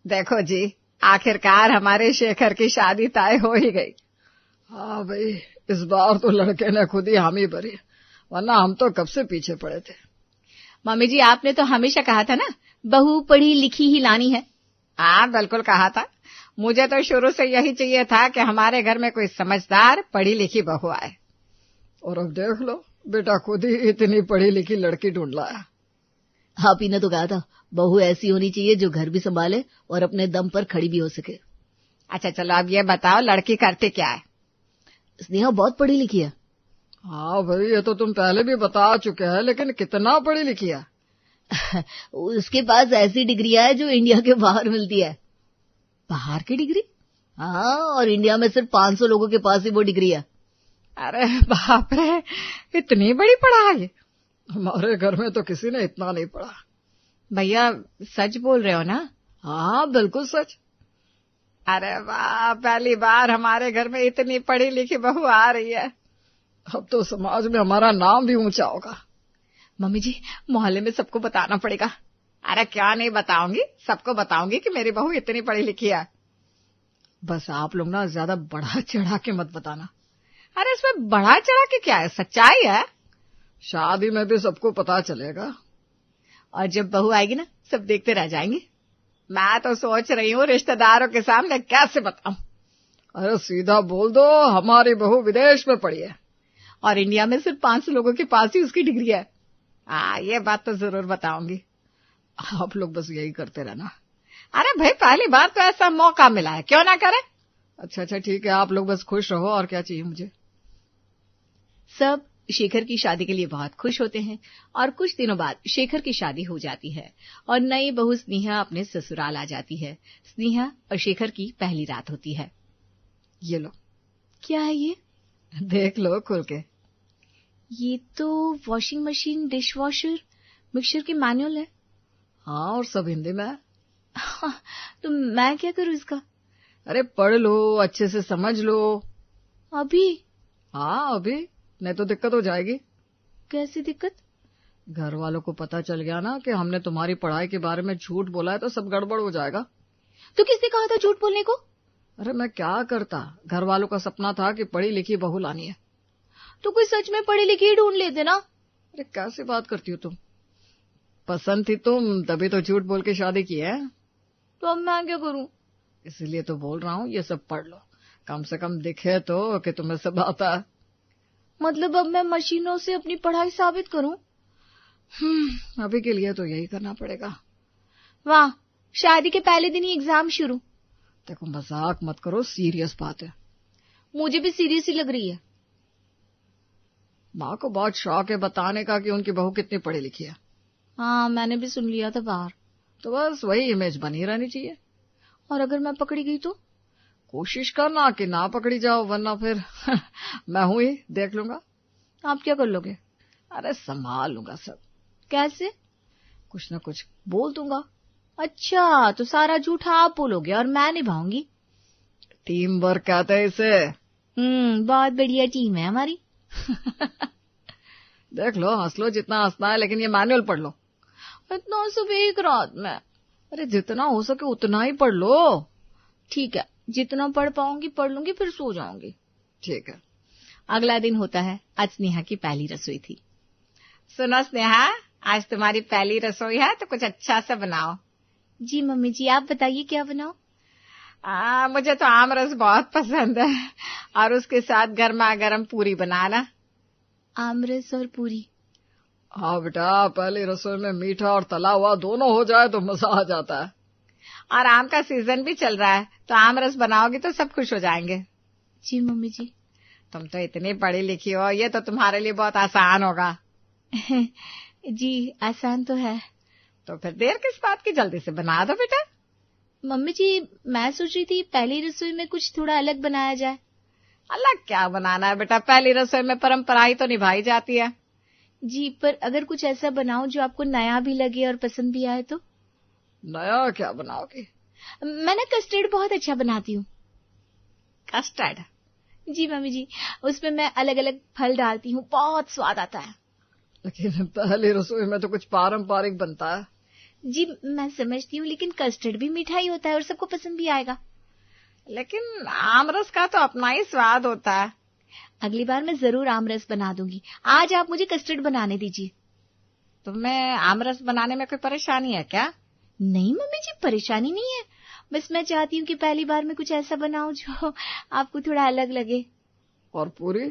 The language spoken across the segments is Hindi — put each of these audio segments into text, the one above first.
देखो जी, आखिरकार हमारे शेखर की शादी तय हो ही गई। हाँ भाई, इस बार तो लड़के ने खुद ही हामी भरी, वरना हम तो कब से पीछे पड़े थे। मम्मी जी, आपने तो हमेशा कहा था ना, बहू पढ़ी लिखी ही लानी है। हाँ, बिल्कुल कहा था। मुझे तो शुरू से यही चाहिए था कि हमारे घर में कोई समझदार पढ़ी लिखी बहू आए। और अब देख लो, बेटा खुद ही इतनी पढ़ी लिखी लड़की ढूंढ लाया। आप ही ने तो कहा था बहू ऐसी होनी चाहिए जो घर भी संभाले और अपने दम पर खड़ी भी हो सके। अच्छा चलो, अब ये बताओ, लड़की करती क्या है? स्नेहा बहुत पढ़ी लिखी है। हाँ भाई, ये तो तुम पहले भी बता चुके हैं, लेकिन कितना पढ़ी लिखी है? उसके पास ऐसी डिग्रियां है जो इंडिया के बाहर मिलती है। बाहर की डिग्री? हाँ, और इंडिया में सिर्फ 500 लोगों के पास ही वो डिग्री है। अरे बाप रे, इतनी बड़ी पढ़ाई! हमारे घर में तो किसी ने इतना नहीं पढ़ा। भैया सच बोल रहे हो ना? हाँ बिल्कुल सच। अरे वाह, पहली बार हमारे घर में इतनी पढ़ी लिखी बहू आ रही है। अब तो समाज में हमारा नाम भी ऊंचा होगा। मम्मी जी, मोहल्ले में सबको बताना पड़ेगा। अरे क्या नहीं बताऊंगी, सबको बताऊंगी कि मेरी बहू इतनी पढ़ी लिखी है। बस आप लोग ना ज्यादा बढ़ा चढ़ा के मत बताना। अरे इसमें बढ़ा चढ़ा के क्या है, सच्चाई है। शादी में भी सबको पता चलेगा। और जब बहू आएगी ना, सब देखते रह जाएंगे। मैं तो सोच रही हूँ रिश्तेदारों के सामने कैसे बताऊं। अरे सीधा बोल दो, हमारी बहू विदेश में पढ़ी है और इंडिया में सिर्फ 500 लोगों के पास ही उसकी डिग्री है। ये बात तो जरूर बताऊंगी। आप लोग बस यही करते रहना। अरे भाई, पहली बार तो ऐसा मौका मिला है, क्यों ना करें। अच्छा ठीक है, आप लोग बस खुश रहो, और क्या चाहिए मुझे। सब शेखर की शादी के लिए बहुत खुश होते हैं और कुछ दिनों बाद शेखर की शादी हो जाती है और नई बहू स्नेहा अपने ससुराल आ जाती है। स्नेहा और शेखर की पहली रात होती है। ये लो। क्या है ये? देख लो खुल के। ये तो washing machine, dish washer, mixture की मैनुअल है। हाँ, और सब हिंदी में है। तो मैं क्या करूं इसका? अरे पढ़ लो, अच्छे से समझ लो। अभी? हाँ अभी, नहीं तो दिक्कत हो जाएगी। कैसी दिक्कत? घर वालों को पता चल गया ना कि हमने तुम्हारी पढ़ाई के बारे में झूठ बोला है तो सब गड़बड़ हो जाएगा। तो किसने कहा था झूठ बोलने को? अरे मैं क्या करता, घर वालों का सपना था कि पढ़ी लिखी बहू लानी है। तो कोई सच में पढ़ी लिखी ही ढूंढ लेते ना। अरे कैसी बात करती हो तुम? पसंद थी तुम, तभी तो झूठ बोल के शादी की है। तो अब मैं क्या करूं? इसलिए तो बोल रहा हूँ, ये सब पढ़ लो, कम से कम दिखे तो कि तुम्हें सब आता है। मतलब अब मैं मशीनों से अपनी पढ़ाई साबित करूं? अभी के लिए तो यही करना पड़ेगा। वाह, शादी के पहले दिन ही एग्जाम शुरू। देखो मजाक मत करो, सीरियस बात है। मुझे भी सीरियस ही लग रही है। माँ को बहुत शौक है बताने का कि उनकी बहू कितनी पढ़ी लिखी है। हाँ, मैंने भी सुन लिया था बाहर। तो बस वही इमेज बनी रहनी चाहिए। और अगर मैं पकड़ी गई तो? कोशिश करना कि ना पकड़ी जाओ, वरना फिर मैं हूं ही, देख लूंगा। आप क्या कर लोगे? अरे संभाल लूंगा सब। कैसे? कुछ न कुछ बोल दूंगा। अच्छा, तो सारा झूठ आप बोलोगे और मैं निभाऊंगी। टीम वर्क कहते हैं इसे। बहुत बढ़िया टीम है हमारी। देख लो, हंस लो जितना हंसना है, लेकिन ये मैनुअल पढ़ लो। इतना सब एक रात में? अरे जितना हो सके उतना ही पढ़ लो। ठीक है, जितना पढ़ पाऊंगी पढ़ लूंगी, फिर सो जाऊंगी। ठीक है। अगला दिन होता है। आज स्नेहा की पहली रसोई थी। सुनो स्नेहा, आज तुम्हारी पहली रसोई है तो कुछ अच्छा सा बनाओ। जी मम्मी जी, आप बताइए क्या बनाओ। मुझे तो आमरस बहुत पसंद है और उसके साथ गर्मा गर्म पूरी बनाना। आमरस और पूरी? हाँ बेटा, पहली रसोई में मीठा और तला हुआ दोनों हो जाए तो मजा आ जाता है। और आम का सीजन भी चल रहा है, तो आमरस बनाओगी तो सब खुश हो जाएंगे। जी मम्मी जी। तुम तो इतनी पढ़ी लिखी हो, ये तो तुम्हारे लिए बहुत आसान होगा। जी आसान तो है। तो फिर देर किस बात की, जल्दी से बना दो बेटा। मम्मी जी, मैं सोच रही थी पहली रसोई में कुछ थोड़ा अलग बनाया जाए। अलग क्या बनाना है बेटा, पहली रसोई में परंपरा ही तो निभाई जाती है। जी, पर अगर कुछ ऐसा बनाओ जो आपको नया भी लगे और पसंद भी आए तो? नया क्या बनाओगी? मैं ना कस्टर्ड बहुत अच्छा बनाती हूँ। कस्टर्ड? जी मम्मी जी, उसमें मैं अलग अलग फल डालती हूँ, बहुत स्वाद आता है। लेकिन पहली रसोई में तो कुछ पारंपरिक बनता है। जी मैं समझती हूँ, लेकिन कस्टर्ड भी मीठा ही होता है और सबको पसंद भी आएगा। लेकिन आमरस का तो अपना ही स्वाद होता है। अगली बार मैं जरूर आमरस बना दूंगी। आज आप मुझे कस्टर्ड बनाने दीजिए। तुम्हें आमरस बनाने में कोई परेशानी है क्या? नहीं मम्मी जी, परेशानी नहीं है, बस मैं चाहती हूँ कि पहली बार में कुछ ऐसा बनाऊं जो आपको थोड़ा अलग लगे। और पूरी?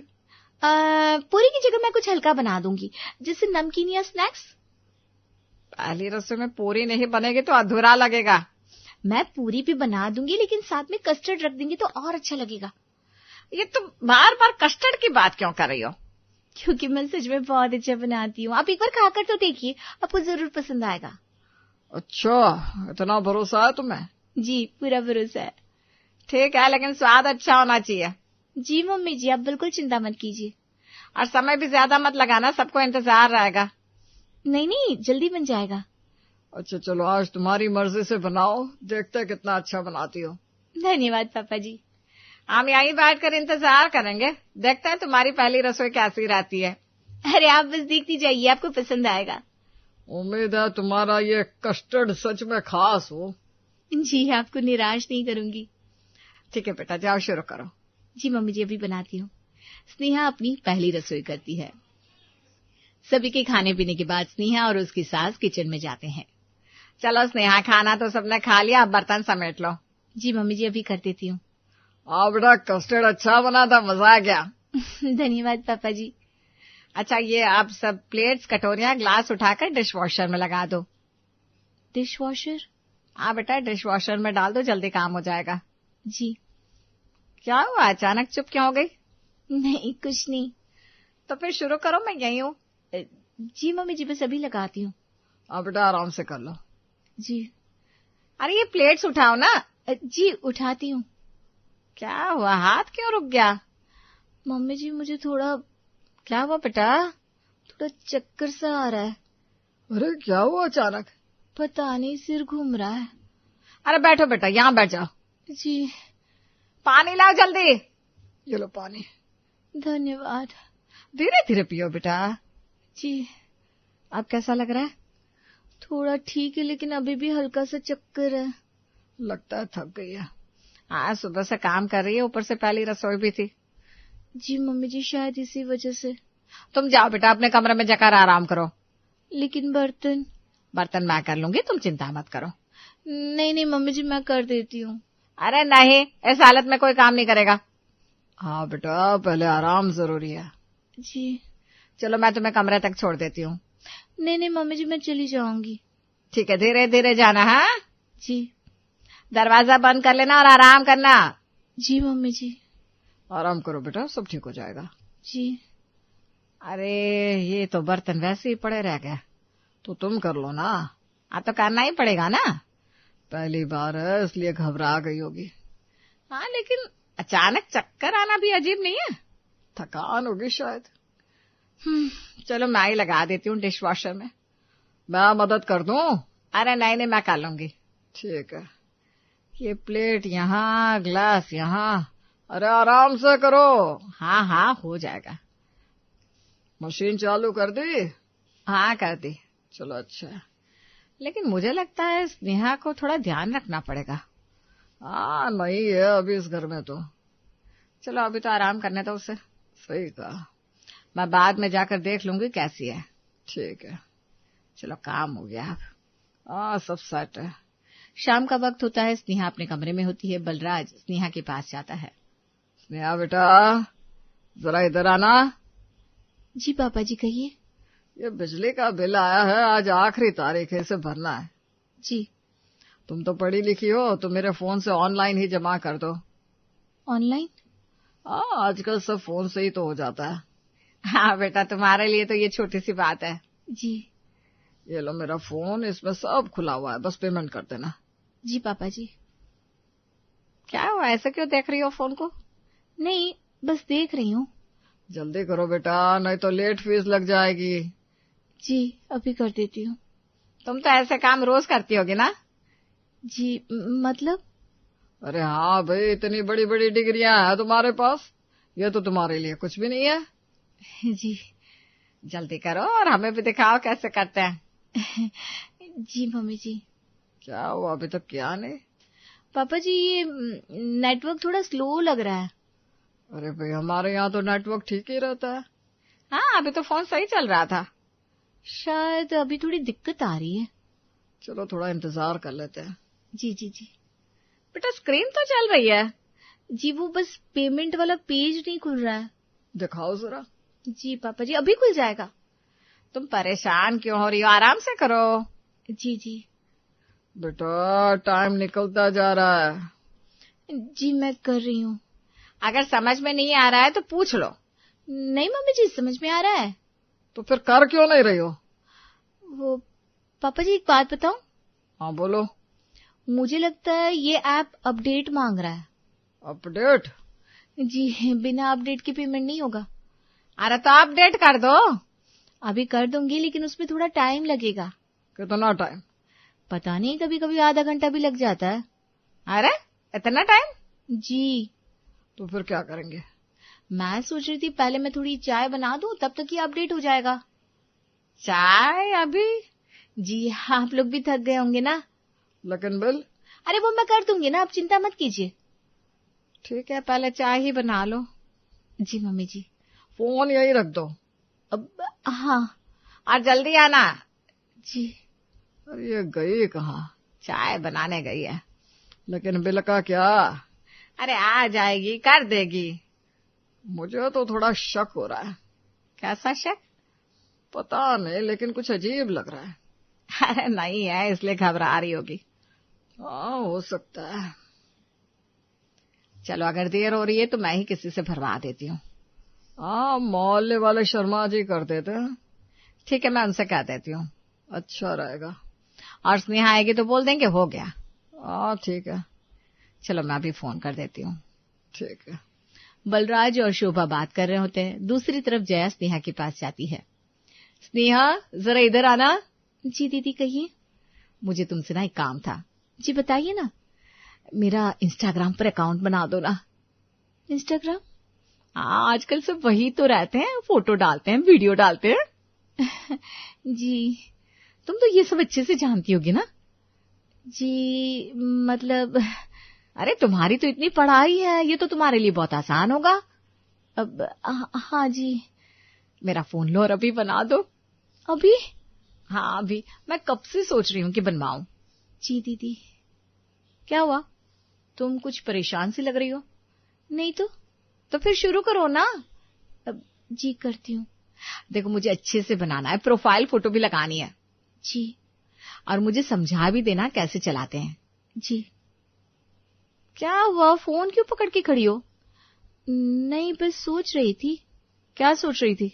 पूरी की जगह मैं कुछ हल्का बना दूंगी, जैसे नमकीन या स्नैक्स। पहली रसोई में पूरी नहीं बनेगी तो अधूरा लगेगा। मैं पूरी भी बना दूंगी, लेकिन साथ में कस्टर्ड रख देंगे तो और अच्छा लगेगा। ये तुम बार बार कस्टर्ड की बात क्यों कर रही हो? क्योंकि मैं सच में बहुत अच्छा बनाती हूँ। आप एक बार खाकर तो देखिए, आपको जरूर पसंद आएगा। अच्छा, इतना भरोसा है तुम्हें? जी पूरा भरोसा है। ठीक है, लेकिन स्वाद अच्छा होना चाहिए। जी मम्मी जी, आप बिल्कुल चिंता मत कीजिए। और समय भी ज्यादा मत लगाना, सबको इंतजार रहेगा। नहीं नहीं, जल्दी बन जाएगा। अच्छा चलो, आज तुम्हारी मर्जी से बनाओ, देखते कितना अच्छा बनाती हो। धन्यवाद पापा जी। हम यहीं बैठकर इंतजार करेंगे, देखते हैं तुम्हारी पहली रसोई कैसी रहती है। अरे आप बस देखती जाइए, आपको पसंद आएगा। उम्मीद है तुम्हारा ये कस्टर्ड सच में खास हो। जी आपको निराश नहीं करूंगी। ठीक है बेटा, जाओ शुरू करो। जी मम्मी जी, अभी बनाती हूँ। स्नेहा अपनी पहली रसोई करती है। सभी के खाने पीने के बाद स्नेहा और उसकी सास किचन में जाते हैं। चलो स्नेहा, खाना तो सबने खा लिया, अब बर्तन समेट लो। जी मम्मी जी, अभी कर देती हूँ। हाँ बेटा, कस्टर्ड अच्छा बना था, मजा आ गया। धन्यवाद पापा जी। अच्छा, ये आप सब प्लेट्स, कटोरियां, ग्लास उठाकर डिश वॉशर में लगा दो। Dish washer? हाँ बेटा, डिश वॉशर में डाल दो, जल्दी काम हो जाएगा। जी। क्या हुआ, अचानक चुप क्यों हो गई? नहीं कुछ नहीं। तो फिर शुरू करो, मैं यही हूँ। जी मम्मी जी, बस अभी लगाती हूँ। हाँ बेटा, आराम से कर लो। जी। अरे ये प्लेट्स उठाओ ना। जी उठाती हूँ। क्या हुआ, हाथ क्यों रुक गया? मम्मी जी, मुझे थोड़ा। क्या हुआ बेटा? थोड़ा चक्कर सा आ रहा है। अरे क्या हुआ अचानक? पता नहीं, सिर घूम रहा है। अरे बैठो बेटा, यहाँ बैठ जाओ। जी। पानी लाओ जल्दी। ये लो पानी। धन्यवाद। धीरे धीरे पियो बेटा। जी। अब कैसा लग रहा है? थोड़ा ठीक है, लेकिन अभी भी हल्का सा चक्कर है। लगता है थक गई है। हाँ, सुबह से काम कर रही है, ऊपर से पहली रसोई भी थी। जी मम्मी जी, शायद इसी वजह से। तुम जाओ बेटा, अपने कमरे में जाकर आराम करो। लेकिन बर्तन? बर्तन मैं कर लूंगी, तुम चिंता मत करो। नहीं नहीं मम्मी जी, मैं कर देती हूँ। अरे नहीं, इस हालत में कोई काम नहीं करेगा। हाँ बेटा, पहले आराम जरूरी है। जी। चलो मैं तुम्हें कमरे तक छोड़ देती हूँ। नहीं नहीं मम्मी जी, मैं चली जाऊंगी। ठीक है, धीरे धीरे जाना। हाँ जी। दरवाजा बंद कर लेना और आराम करना। जी मम्मी जी। आराम करो बेटा, सब ठीक हो जाएगा। जी। अरे ये तो बर्तन वैसे ही पड़े रह गए। तो तुम कर लो ना। हाँ तो करना ही पड़ेगा ना। पहली बार है इसलिए घबरा गई होगी। हाँ, लेकिन अचानक चक्कर आना भी अजीब नहीं है। थकान होगी शायद। चलो मैं ही लगा देती हूँ डिश वॉशर में। मैं मदद कर दूं? अरे नहीं नहीं, मैं कर लूंगी। ठीक है। ये प्लेट यहाँ, ग्लास यहाँ। अरे आराम से करो। हाँ हाँ, हो जाएगा। मशीन चालू कर दी? हाँ कर दी। चलो अच्छा है। लेकिन मुझे लगता है स्नेहा को थोड़ा ध्यान रखना पड़ेगा। हाँ नहीं है अभी इस घर में तो। चलो अभी तो आराम करने दो उसे। सही कहा। मैं बाद में जाकर देख लूंगी कैसी है। ठीक है। चलो काम हो गया अब। हाँ सब सेट है। शाम का वक्त होता है, स्नेहा अपने कमरे में होती है। बलराज स्नेहा के पास जाता है। स्नेहा बेटा, जरा इधर आना। जी पापा जी, कहिए। ये बिजली का बिल आया है, आज आखिरी तारीख है, इसे भरना है। जी। तुम तो पढ़ी लिखी हो, तो मेरे फोन से ऑनलाइन ही जमा कर दो। ऑनलाइन? हाँ, आजकल सब फोन से ही तो हो जाता है। हाँ बेटा, तुम्हारे लिए तो ये छोटी सी बात है। जी। ये लो मेरा फोन, इसमें सब खुला हुआ है, बस पेमेंट कर देना। जी पापा जी। क्या हुआ, ऐसे क्यों देख रही हो फोन को? नहीं, बस देख रही हूँ। जल्दी करो बेटा, नहीं तो लेट फीस लग जाएगी। जी अभी कर देती हूँ। तुम तो ऐसे काम रोज करती होगी ना? जी मतलब? अरे हाँ भाई, इतनी बड़ी बड़ी डिग्रियां हैं तुम्हारे पास, ये तो तुम्हारे लिए कुछ भी नहीं है। जी। जल्दी करो और हमें भी दिखाओ कैसे करते हैं। जी मम्मी जी। क्या हुआ, अभी तक क्या नहीं? पापा जी ये नेटवर्क थोड़ा स्लो लग रहा है। अरे भाई, हमारे यहाँ तो नेटवर्क ठीक ही रहता है। हाँ, अभी तो फोन सही चल रहा था। शायद अभी थोड़ी दिक्कत आ रही है। चलो थोड़ा इंतजार कर लेते हैं। जी जी जी। बेटा स्क्रीन तो चल रही है। जी वो बस पेमेंट वाला पेज नहीं खुल रहा है। दिखाओ जरा। जी पापा जी, अभी खुल जाएगा। तुम परेशान क्यों हो रही हो, आराम से करो। जी जी। बेटा टाइम निकलता जा रहा है। जी मैं कर रही हूँ। अगर समझ में नहीं आ रहा है तो पूछ लो। नहीं मम्मी जी, समझ में आ रहा है। तो फिर कर क्यों नहीं रही हो? वो पापा जी एक बात बताऊं? हाँ बोलो। मुझे लगता है ये ऐप अपडेट मांग रहा है। अपडेट? जी, बिना अपडेट के पेमेंट नहीं होगा। अरे तो अपडेट कर दो। अभी कर दूंगी, लेकिन उसमें थोड़ा टाइम लगेगा। कितना टाइम? पता नहीं, कभी कभी आधा घंटा भी लग जाता है। अरे इतना टाइम? जी। तो फिर क्या करेंगे? मैं सोच रही थी पहले मैं थोड़ी चाय बना दूं, तब तक ये अपडेट हो जाएगा। चाय अभी? जी, आप लोग भी थक गए होंगे ना। लेकिन बिल? अरे वो मैं कर दूंगी ना, आप चिंता मत कीजिए। ठीक है, पहले चाय ही बना लो। जी मम्मी जी। फोन यही रख दो। अब हाँ। और जल्दी आना। जी। अरे ये गई कहाँ? चाय बनाने गई है। लेकिन बिल का क्या? अरे आ जाएगी, कर देगी। मुझे तो थोड़ा शक हो रहा है। कैसा शक? पता नहीं, लेकिन कुछ अजीब लग रहा है। अरे नहीं है, इसलिए घबरा रही होगी। हाँ हो सकता है। चलो अगर देर हो रही है तो मैं ही किसी से भरवा देती हूँ। हाँ, मोहल्ले वाले शर्मा जी कर देते हैं। ठीक है, मैं उनसे कह देती हूँ। अच्छा रहेगा। और स्नेहा आएगी तो बोल देंगे हो गया। हाँ ठीक है। चलो मैं भी फोन कर देती हूँ। ठीक है। बलराज और शोभा बात कर रहे होते हैं। दूसरी तरफ जया स्नेहा के पास जाती है। स्नेहा जरा इधर आना। जी दीदी कहिए। मुझे तुमसे ना एक काम था। जी बताइए ना। मेरा इंस्टाग्राम पर अकाउंट बना दो ना। इंस्टाग्राम? आजकल सब वही तो रहते हैं, फोटो डालते हैं, वीडियो डालते हैं। जी। तुम तो ये सब अच्छे से जानती होगी ना। जी मतलब अरे तुम्हारी तो इतनी पढ़ाई है, ये तो तुम्हारे लिए बहुत आसान होगा। अब हाँ जी। मेरा फोन लो और अभी बना दो। अभी? हाँ अभी, मैं कब से सोच रही हूँ कि बनवाऊं। जी दीदी। क्या हुआ, तुम कुछ परेशान सी लग रही हो? नहीं तो फिर शुरू करो ना। अब जी करती हूँ। देखो मुझे अच्छे से बनाना है, प्रोफाइल फोटो भी लगानी है। जी। और मुझे समझा भी देना कैसे चलाते हैं। जी। क्या हुआ, फोन क्यों पकड़ के खड़ी हो? नहीं बस सोच रही थी। क्या सोच रही थी?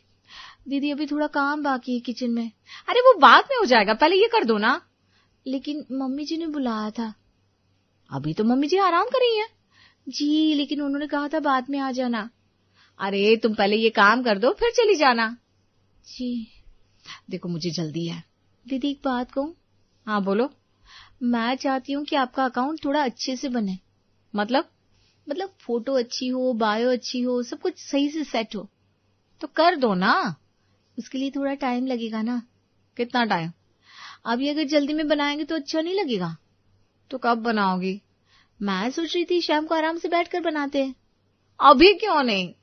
दीदी अभी थोड़ा काम बाकी है किचन में। अरे वो बाद में हो जाएगा, पहले ये कर दो ना। लेकिन मम्मी जी ने बुलाया था। अभी तो मम्मी जी आराम कर रही हैं। जी लेकिन उन्होंने कहा था बाद में आ जाना। अरे तुम पहले ये काम कर दो फिर चली जाना। जी। देखो मुझे जल्दी है। दीदी एक बात कहूं? हाँ बोलो। मैं चाहती हूँ कि आपका अकाउंट थोड़ा अच्छे से बने। मतलब फोटो अच्छी हो, बायो अच्छी हो, सब कुछ सही से सेट हो। तो कर दो ना। उसके लिए थोड़ा टाइम लगेगा ना। कितना टाइम? अभी अगर जल्दी में बनाएंगे तो अच्छा नहीं लगेगा। तो कब बनाओगी? मैं सोच रही थी शाम को आराम से बैठकर बनाते हैं। अभी क्यों नहीं?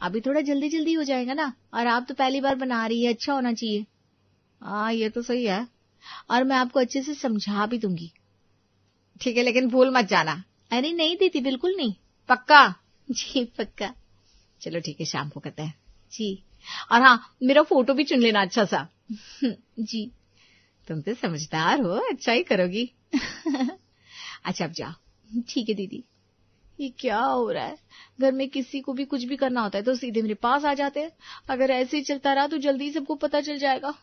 अभी थोड़ा जल्दी जल्दी हो जाएगा ना, और आप तो पहली बार बना रही है, अच्छा होना चाहिए। हाँ ये तो सही है। और मैं आपको अच्छे से समझा भी दूंगी। ठीक है, लेकिन भूल मत जाना। अरे नहीं दीदी, बिल्कुल नहीं। पक्का? जी पक्का। चलो ठीक है, शाम को करते हैं। जी। और हाँ, मेरा फोटो भी चुन लेना अच्छा सा। जी। तुम तो समझदार हो, अच्छा ही करोगी। अच्छा अब जाओ। ठीक है दीदी। ये क्या हो रहा है, घर में किसी को भी कुछ भी करना होता है तो सीधे मेरे पास आ जाते हैं। अगर ऐसे ही चलता रहा तो जल्दी सबको पता चल जाएगा।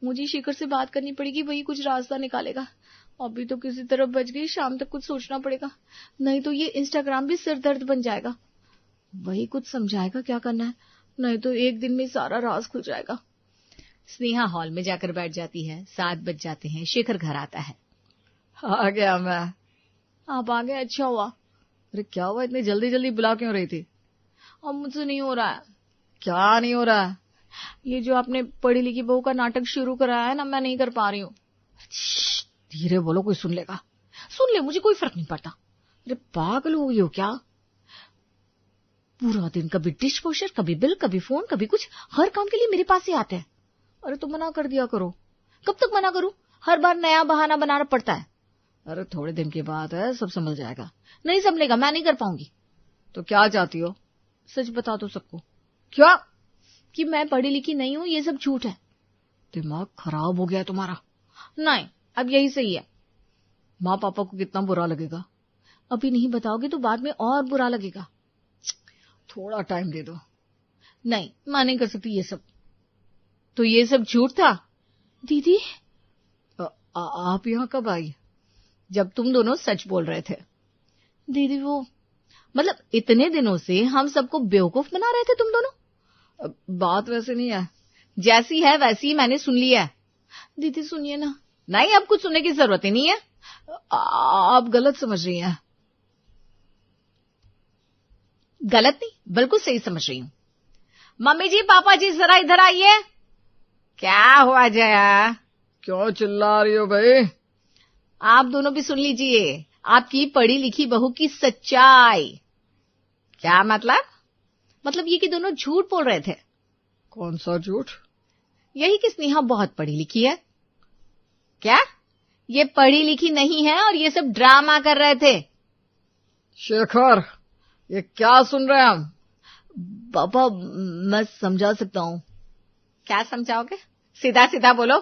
मुझे शिखर से बात करनी पड़ेगी, वही कुछ रास्ता निकालेगा। अभी तो किसी तरह बच गई, शाम तक कुछ सोचना पड़ेगा, नहीं तो ये इंस्टाग्राम भी सिरदर्द बन जाएगा। वही कुछ समझाएगा क्या करना है, नहीं तो एक दिन में सारा राज खुल जाएगा। स्नेहा हॉल में जाकर बैठ जाती है। 7 बज जाते हैं। शेखर घर आता है। आ गया मैं। आप आ गए, अच्छा हुआ। अरे क्या हुआ, इतनी जल्दी जल्दी बुला क्यों रही थी? अब मुझसे नहीं हो रहा है। क्या नहीं हो रहा है? ये जो आपने पढ़ी लिखी बहू का नाटक शुरू कराया है ना, मैं नहीं कर पा रही हूँ। धीरे बोलो, कोई सुन लेगा। सुन ले, मुझे कोई फर्क नहीं पड़ता। अरे पागल हो गई हो क्या? पूरा दिन कभी डिश वॉशर, कभी बिल, कभी फोन, कभी कुछ, हर काम के लिए मेरे पास ही आते हैं। अरे तो मना कर दिया करो। कब तक मना करूं? हर बार नया बहाना बनाना पड़ता है। अरे थोड़े दिन की बात है, सब समझ जाएगा। नहीं संभलेगा, मैं नहीं कर पाऊंगी। तो क्या चाहती हो? सच बता दो सबको। क्या? कि मैं पढ़ी लिखी नहीं हूं, ये सब झूठ है। दिमाग खराब हो गया है तुम्हारा। नहीं, अब यही सही है। माँ पापा को कितना बुरा लगेगा। अभी नहीं बताओगे तो बाद में और बुरा लगेगा। थोड़ा टाइम दे दो। नहीं, मैं नहीं कर सकती ये सब। तो ये सब झूठ था? दीदी आप यहाँ कब आई? जब तुम दोनों सच बोल रहे थे। दीदी वो मतलब इतने दिनों से हम सबको बेवकूफ बना रहे थे तुम दोनों। बात वैसे नहीं है। जैसी है वैसी ही मैंने सुन लिया है। दीदी सुनिए ना। नहीं, अब कुछ सुनने की जरूरत ही नहीं है। आप गलत समझ रही हैं। गलत नहीं, बिल्कुल सही समझ रही हूँ। मम्मी जी, पापा जी, जरा इधर आइए। क्या हुआ जया? क्यों चिल्ला रही हो भाई? आप दोनों भी सुन लीजिए आपकी पढ़ी लिखी बहू की सच्चाई। क्या मतलब? मतलब ये कि दोनों झूठ बोल रहे थे। कौन सा झूठ? यही कि स्नेहा बहुत पढ़ी लिखी है। क्या? ये पढ़ी लिखी नहीं है और ये सब ड्रामा कर रहे थे। शेखर, ये क्या सुन रहे हैं हम? पापा, मैं समझा सकता हूँ। क्या समझाओगे? सीधा सीधा बोलो।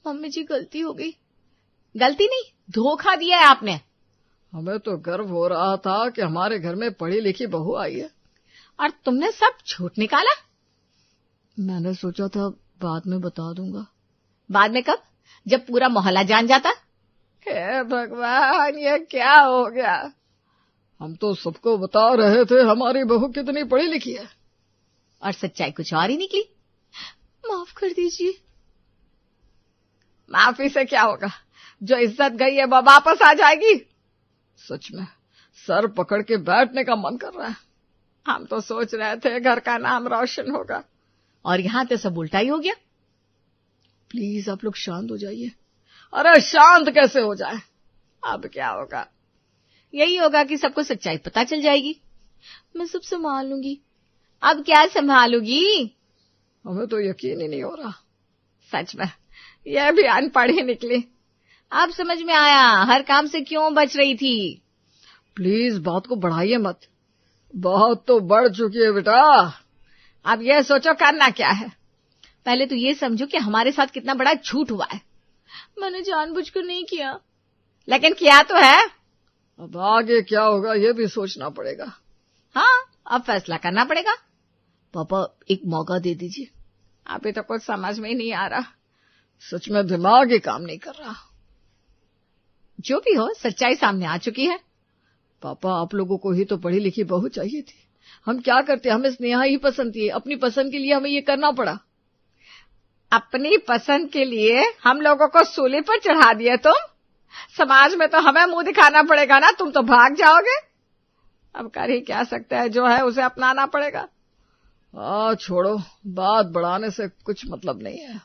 मम्मी जी, गलती हो गई। गलती नहीं, धोखा दिया है आपने। हमें तो गर्व हो रहा था कि हमारे घर में पढ़ी लिखी बहू आई है, और तुमने सब झूठ निकाला। मैंने सोचा था बाद में बता दूंगा। बाद में कब? जब पूरा मोहल्ला जान जाता। हे भगवान, ये क्या हो गया? हम तो सबको बता रहे थे हमारी बहू कितनी पढ़ी लिखी है, और सच्चाई कुछ और ही निकली। माफ कर दीजिए। माफी से क्या होगा? जो इज्जत गई है वो वापस आ जाएगी। सच में सर पकड़ के बैठने का मन कर रहा है। हम तो सोच रहे थे घर का नाम रोशन होगा, और यहाँ तो सब उल्टा ही हो गया। प्लीज आप लोग शांत हो जाइए। अरे शांत कैसे हो जाए? अब क्या होगा? यही होगा कि सबको सच्चाई पता चल जाएगी। मैं सब संभाल लूंगी। अब क्या संभालूंगी? हमें तो यकीन ही नहीं हो रहा। सच में यह भी अनपढ़ ही निकली। अब समझ में आया हर काम से क्यों बच रही थी। प्लीज बात को बढ़ाइए मत। बहुत तो बढ़ चुकी है बेटा। अब यह सोचो करना क्या है। पहले तो ये समझो कि हमारे साथ कितना बड़ा झूठ हुआ है। मैंने जानबूझकर नहीं किया। लेकिन किया तो है। अब आगे क्या होगा ये भी सोचना पड़ेगा। हाँ, अब फैसला करना पड़ेगा। पापा, एक मौका दे दीजिए। अभी तो कुछ समझ में ही नहीं आ रहा। सच में दिमाग ही काम नहीं कर रहा। जो भी हो, सच्चाई सामने आ चुकी है। पापा, आप लोगों को ही तो पढ़ी लिखी बहू चाहिए थी। हम क्या करते? हमें स्नेहा ही पसंद थी। अपनी पसंद के लिए हमें ये करना पड़ा। अपनी पसंद के लिए हम लोगों को सूली पर चढ़ा दिया तुम। समाज में तो हमें मुंह दिखाना पड़ेगा ना, तुम तो भाग जाओगे। अब कर ही क्या सकते हैं, जो है उसे अपनाना पड़ेगा। छोड़ो, बात बढ़ाने से कुछ मतलब नहीं है।